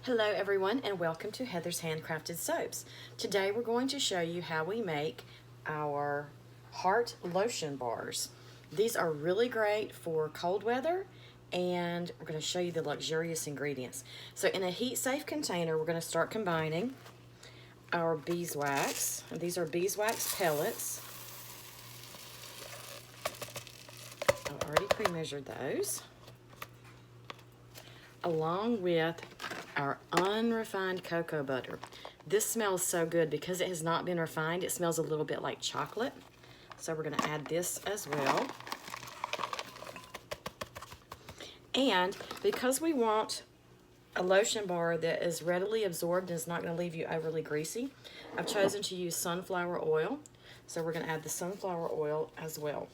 Hello everyone and welcome to Heather's Handcrafted Soaps. Today we're going to show you how we make our heart lotion bars. These are really great for cold weather and we're going to show you the luxurious ingredients. So in a heat safe container we're going to start combining our beeswax. These are beeswax pellets. I've already pre-measured those, along with our unrefined cocoa butter. This smells so good because it has not been refined. It smells a little bit like chocolate. So we're gonna add this as well. And because we want a lotion bar that is readily absorbed and is not gonna leave you overly greasy, I've chosen to use sunflower oil. So we're gonna add the sunflower oil as well.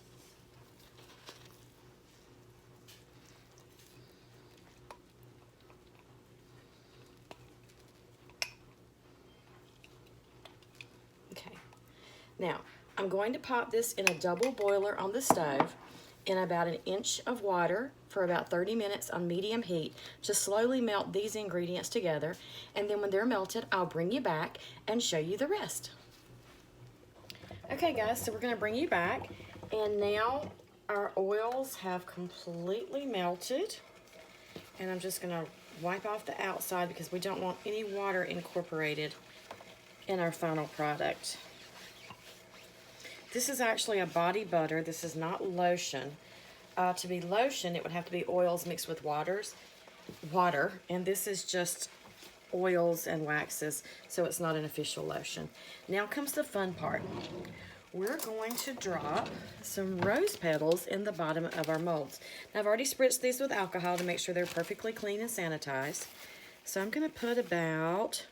Now, I'm going to pop this in a double boiler on the stove in about an inch of water for about 30 minutes on medium heat to slowly melt these ingredients together. And then when they're melted, I'll bring you back and show you the rest. Okay guys, so we're gonna bring you back. And now our oils have completely melted. And I'm just gonna wipe off the outside because we don't want any water incorporated in our final product. This is actually a body butter. This is not lotion. To be lotion, it would have to be oils mixed with water, and this is just oils and waxes, so it's not an official lotion. Now comes the fun part. We're going to drop some rose petals in the bottom of our molds. Now, I've already spritzed these with alcohol to make sure they're perfectly clean and sanitized. So I'm going to put about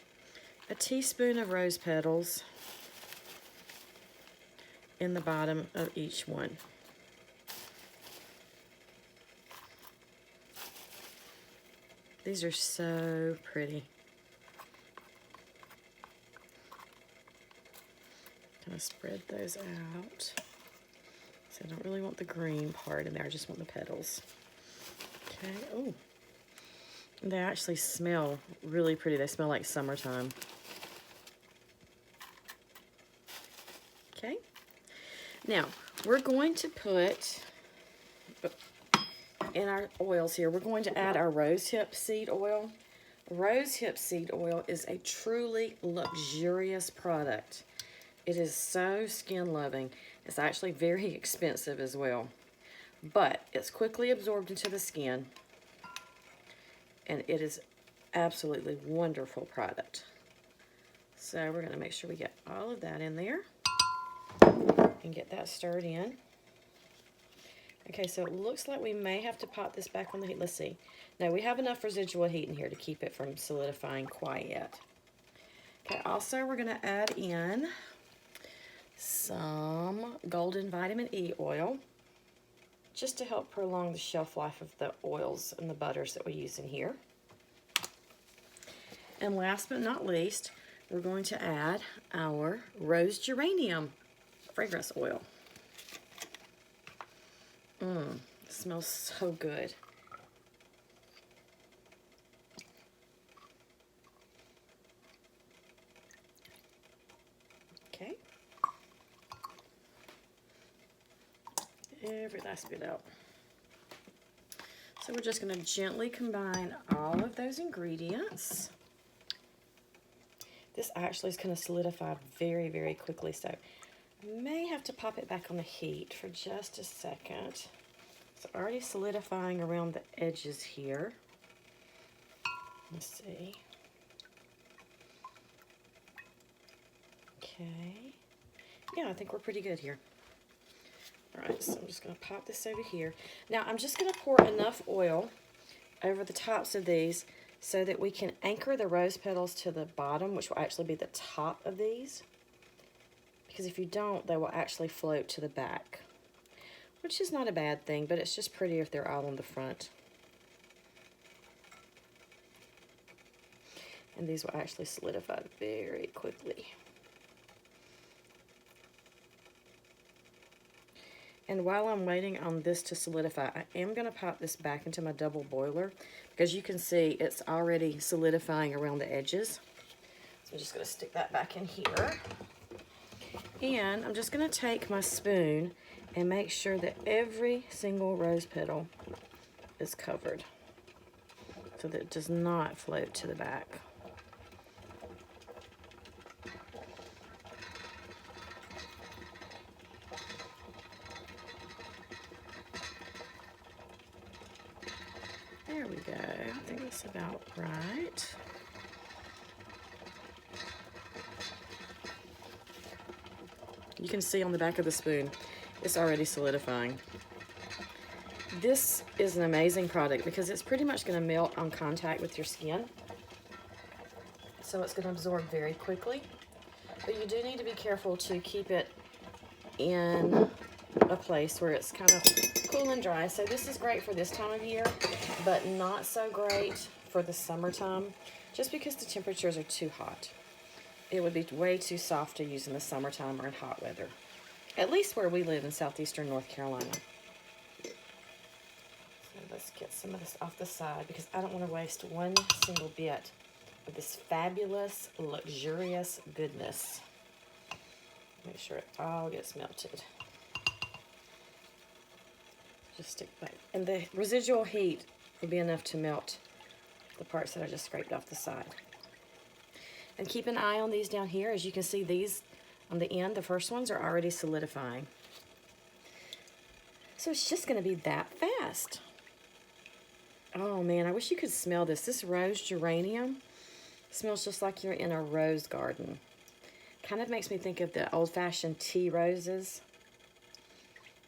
a teaspoon of rose petals in the bottom of each one. These are so pretty. Kind of spread those out. So I don't really want the green part in there, I just want the petals. Okay, oh. They actually smell really pretty. They smell like summertime. Okay. Now, we're going to put in our oils here, we're going to add our rosehip seed oil. Rosehip seed oil is a truly luxurious product. It is so skin loving. It's actually very expensive as well, but it's quickly absorbed into the skin and it is absolutely wonderful product. So we're going to make sure we get all of that in there and get that stirred in. Okay, so it looks like we may have to pop this back on the heat. Let's see. No, we have enough residual heat in here to keep it from solidifying quite yet. Okay, also we're going to add in some golden vitamin E oil just to help prolong the shelf life of the oils and the butters that we use in here. And last but not least, we're going to add our rose geranium fragrance oil. It smells so good. Okay. Every last bit out. So we're just going to gently combine all of those ingredients. This actually is going to solidify very, very quickly, so I may have to pop it back on the heat for just a second. It's already solidifying around the edges here. Let's see. Okay. Yeah, I think we're pretty good here. All right, so I'm just going to pop this over here. Now, I'm just going to pour enough oil over the tops of these so that we can anchor the rose petals to the bottom, which will actually be the top of these. Because if you don't, they will actually float to the back, which is not a bad thing, but it's just prettier if they're all on the front. And these will actually solidify very quickly. And while I'm waiting on this to solidify, I am going to pop this back into my double boiler because you can see it's already solidifying around the edges. So I'm just going to stick that back in here. And I'm just going to take my spoon and make sure that every single rose petal is covered so that it does not float to the back. There we go. I think that's about right. You can see on the back of the spoon, it's already solidifying. This is an amazing product because it's pretty much going to melt on contact with your skin. So it's going to absorb very quickly. But you do need to be careful to keep it in a place where it's kind of cool and dry. So this is great for this time of year, but not so great for the summertime, just because the temperatures are too hot. It would be way too soft to use in the summertime or in hot weather, at least where we live in southeastern North Carolina. So let's get some of this off the side because I don't want to waste one single bit of this fabulous, luxurious goodness. Make sure it all gets melted. Just stick back. And the residual heat will be enough to melt the parts that I just scraped off the side. And keep an eye on these down here. As you can see, these on the end, the first ones are already solidifying. So it's just going to be that fast. Oh man, I wish you could smell this. This rose geranium smells just like you're in a rose garden. Kind of makes me think of the old-fashioned tea roses.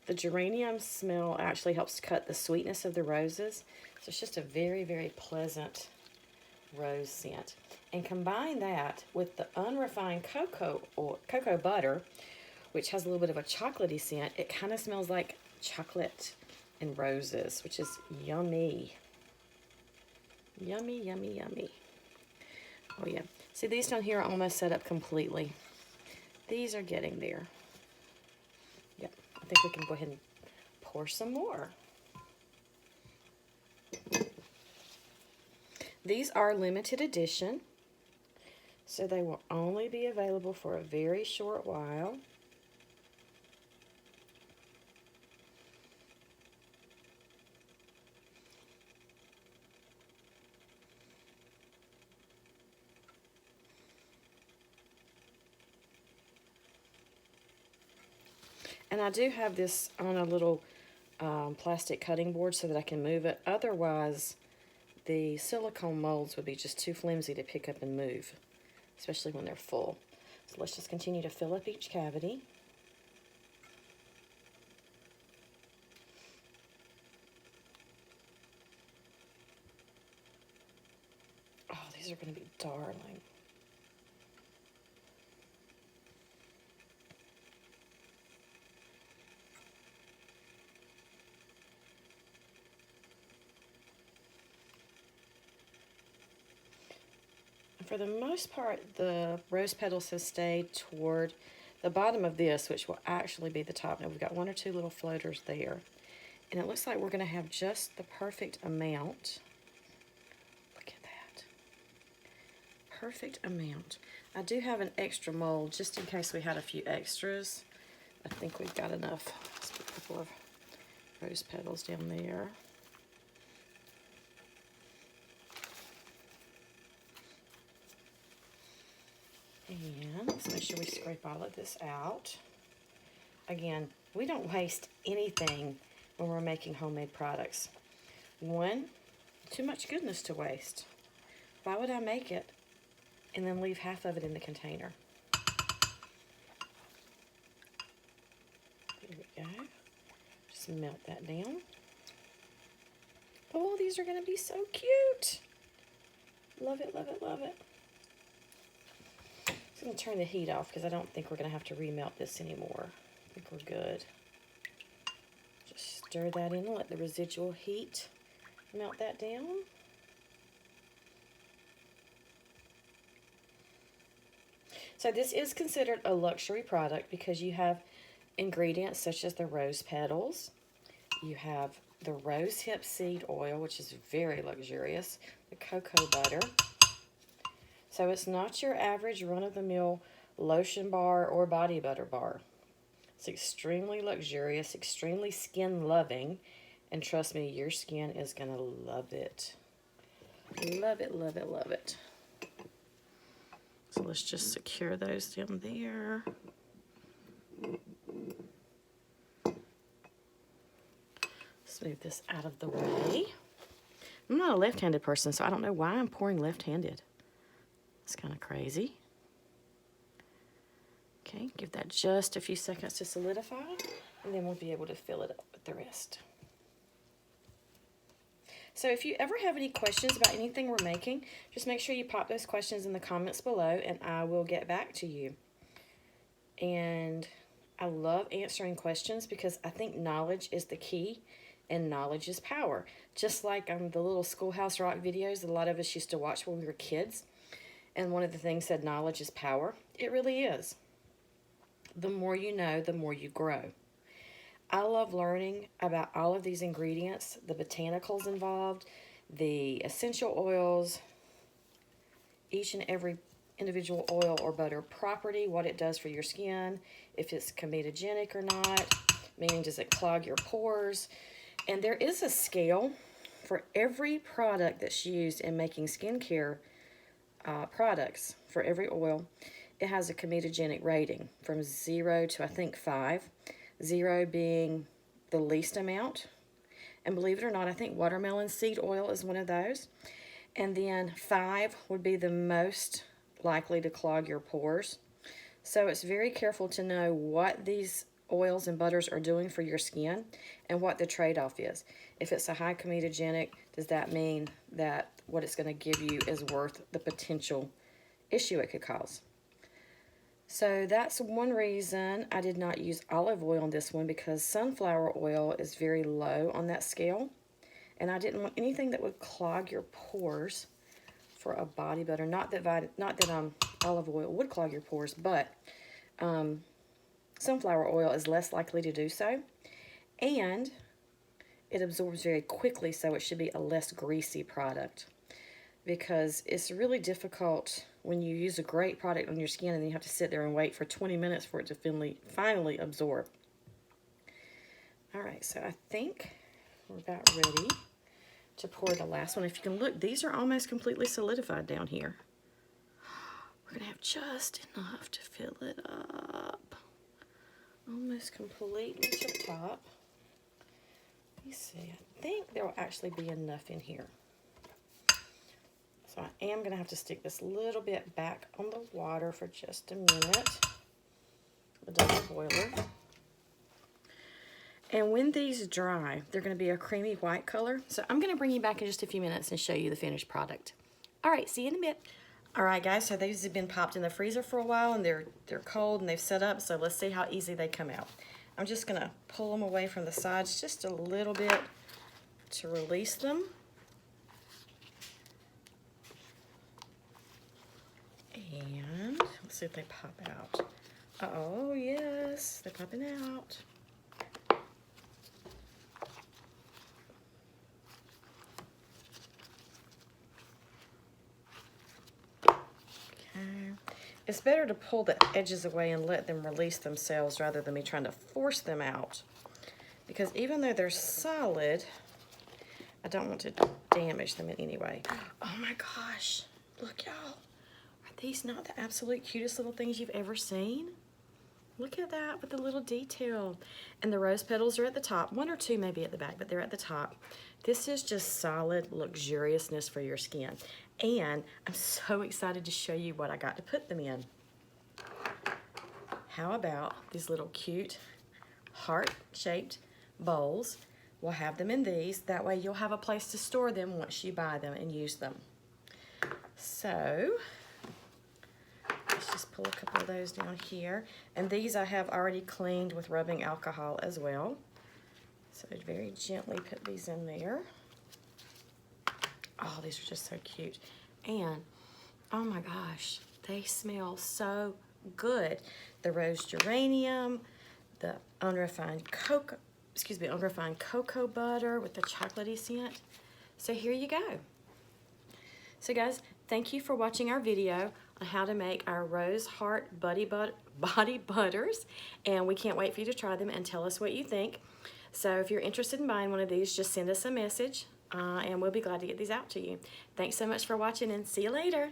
The geranium smell actually helps cut the sweetness of the roses. So it's just a very, very pleasant rose scent. And combine that with the unrefined cocoa butter, which has a little bit of a chocolatey scent. It kind of smells like chocolate and roses, which is yummy. Yummy, yummy, yummy. Oh yeah. See, these down here are almost set up completely. These are getting there. Yep. I think we can go ahead and pour some more. These are limited edition, so they will only be available for a very short while. And I do have this on a little plastic cutting board so that I can move it. Otherwise, the silicone molds would be just too flimsy to pick up and move, especially when they're full. So let's just continue to fill up each cavity. Oh, these are going to be darling. For the most part, the rose petals have stayed toward the bottom of this, which will actually be the top. Now we've got one or two little floaters there. And it looks like we're going to have just the perfect amount. Look at that. Perfect amount. I do have an extra mold just in case we had a few extras. I think we've got enough. Let's put a couple of rose petals down there. And let's make sure we scrape all of this out. Again, we don't waste anything when we're making homemade products. One, too much goodness to waste. Why would I make it and then leave half of it in the container? There we go. Just melt that down. Oh, these are going to be so cute. Love it, love it, love it. I'm going to turn the heat off because I don't think we're going to have to remelt this anymore. I think we're good. Just stir that in and let the residual heat melt that down. So this is considered a luxury product because you have ingredients such as the rose petals. You have the rose hip seed oil, which is very luxurious, the cocoa butter. So it's not your average run-of-the-mill lotion bar or body butter bar. It's extremely luxurious, extremely skin-loving, and trust me, your skin is going to love it. Love it, love it, love it. So let's just secure those down there. Let's move this out of the way. I'm not a left-handed person, so I don't know why I'm pouring left-handed. It's kind of crazy. Okay, give that just a few seconds to solidify, and then we'll be able to fill it up with the rest. So if you ever have any questions about anything we're making, just make sure you pop those questions in the comments below, and I will get back to you. And I love answering questions because I think knowledge is the key, and knowledge is power. Just like the little Schoolhouse Rock videos that a lot of us used to watch when we were kids, and one of the things said knowledge is power. It really is. The more you know, the more you grow. I love learning about all of these ingredients, the botanicals involved, the essential oils, each and every individual oil or butter property, what it does for your skin, if it's comedogenic or not, meaning does it clog your pores. And there is a scale for every product that's used in making skincare products. For every oil, it has a comedogenic rating from 0 to I think 5. 0 being the least amount. And believe it or not, I think watermelon seed oil is one of those. And then 5 would be the most likely to clog your pores. So it's very careful to know what these oils and butters are doing for your skin and what the trade-off is. If it's a high comedogenic, does that mean that what it's going to give you is worth the potential issue it could cause? So that's one reason I did not use olive oil on this one, because sunflower oil is very low on that scale. And I didn't want anything that would clog your pores for a body butter. Not that olive oil would clog your pores, but sunflower oil is less likely to do so. And it absorbs very quickly, so it should be a less greasy product. Because it's really difficult when you use a great product on your skin and then you have to sit there and wait for 20 minutes for it to finally absorb. All right, so I think we're about ready to pour the last one. If you can look, these are almost completely solidified down here. We're gonna have just enough to fill it up. Almost completely to the top. Let me see, I think there will actually be enough in here. So I am going to have to stick this little bit back on the water for just a minute. The double boiler. And when these dry, they're going to be a creamy white color. So I'm going to bring you back in just a few minutes and show you the finished product. All right, see you in a bit. All right, guys, so these have been popped in the freezer for a while, and they're cold and they've set up. So let's see how easy they come out. I'm just going to pull them away from the sides just a little bit to release them. And let's see if they pop out. Oh, yes, they're popping out. Okay. It's better to pull the edges away and let them release themselves rather than me trying to force them out. Because even though they're solid, I don't want to damage them in any way. Oh my gosh, look y'all. These not the absolute cutest little things you've ever seen? Look at that with the little detail. And the rose petals are at the top. One or two maybe at the back, but they're at the top. This is just solid luxuriousness for your skin. And I'm so excited to show you what I got to put them in. How about these little cute heart-shaped bowls? We'll have them in these. That way you'll have a place to store them once you buy them and use them. So let's just pull a couple of those down here. And these I have already cleaned with rubbing alcohol as well. So I'd very gently put these in there. Oh, these are just so cute. And, oh my gosh, they smell so good. The rose geranium, the unrefined cocoa butter with the chocolatey scent. So here you go. So guys, thank you for watching our video on how to make our Rose Heart body butters, and we can't wait for you to try them and tell us what you think. So if you're interested in buying one of these, just send us a message and we'll be glad to get these out to you. Thanks so much for watching, and see you later.